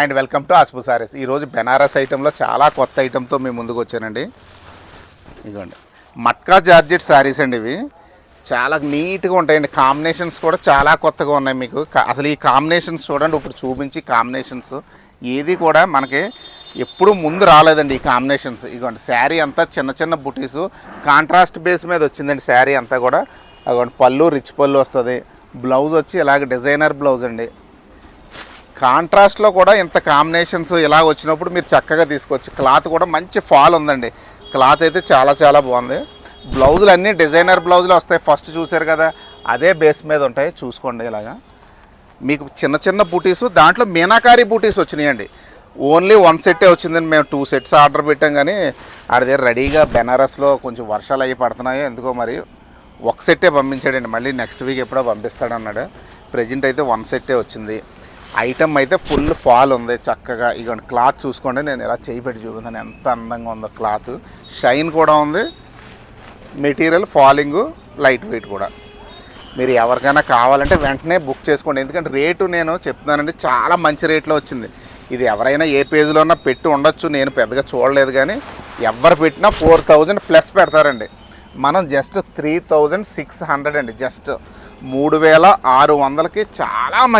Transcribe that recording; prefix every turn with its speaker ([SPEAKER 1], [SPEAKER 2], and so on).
[SPEAKER 1] And welcome to ఆస్పు sarees. ఈరోజు బెనారస్ ఐటెంలో చాలా కొత్త ఐటెంతో మేము ముందుకు వచ్చానండి. ఇదిగోండి మట్కా జార్జెట్ శారీస్ అండి. ఇవి చాలా నీట్గా ఉంటాయండి. కాంబినేషన్స్ కూడా చాలా కొత్తగా ఉన్నాయి. మీకు అసలు ఈ కాంబినేషన్స్ చూడండి, ఇప్పుడు చూపించి కాంబినేషన్స్ ఏది కూడా మనకి ఎప్పుడు ముందు రాలేదండి ఈ కాంబినేషన్స్. ఇదిగోండి శారీ అంతా చిన్న చిన్న బుటీసు కాంట్రాస్ట్ బేస్ మీద వచ్చిందండి. శారీ అంతా కూడా అదిగోండి పళ్ళు రిచ్ పళ్ళు వస్తుంది. బ్లౌజ్ వచ్చి ఇలాగ డిజైనర్ బ్లౌజ్ అండి. కాంట్రాస్ట్లో కూడా ఇంత కాంబినేషన్స్ ఇలా వచ్చినప్పుడు మీరు చక్కగా తీసుకోవచ్చు. క్లాత్ కూడా మంచి ఫాల్ ఉందండి. క్లాత్ అయితే చాలా చాలా బాగుంది. బ్లౌజులు అన్నీ డిజైనర్ బ్లౌజులు వస్తాయి. ఫస్ట్ చూసారు కదా, అదే బేస్ మీద ఉంటాయి. చూసుకోండి ఇలాగా మీకు చిన్న చిన్న బూటీసు, దాంట్లో మీనాకారి బూటీస్ వచ్చినాయండి. ఓన్లీ 1 సెట్టే వచ్చిందండి. మేము 2 సెట్స్ ఆర్డర్ పెట్టాం, కానీ ఆడ దగ్గర రెడీగా బెనారస్లో కొంచెం వర్షాలు అయ్యి పడుతున్నాయో ఎందుకో మరి 1 సెట్టే పంపించాడండి. మళ్ళీ నెక్స్ట్ వీక్ ఎప్పుడో పంపిస్తాడన్నాడు. ప్రజెంట్ అయితే 1 సెట్టే వచ్చింది. ఐటమ్ అయితే ఫుల్ ఫాల్ ఉంది చక్కగా. ఇగోండి క్లాత్ చూసుకోండి, నేను ఇలా చేయి పెట్టి చూపుతాను ఎంత అందంగా ఉందో. క్లాత్ షైన్ కూడా ఉంది, మెటీరియల్ ఫాలింగు లైట్ వెయిట్ కూడా. మీరు ఎవరికైనా కావాలంటే వెంటనే బుక్ చేసుకోండి. ఎందుకంటే రేటు నేను చెప్తున్నానండి, చాలా మంచి రేట్లో వచ్చింది. ఇది ఎవరైనా ఏ పేజీలో ఉన్నా పెట్టి ఉండొచ్చు, నేను పెద్దగా చూడలేదు. కానీ ఎవరు పెట్టినా 4000 ప్లస్ పెడతారండి. మనం జస్ట్ 3600 అండి. జస్ట్ 3600కి చాలా మంచి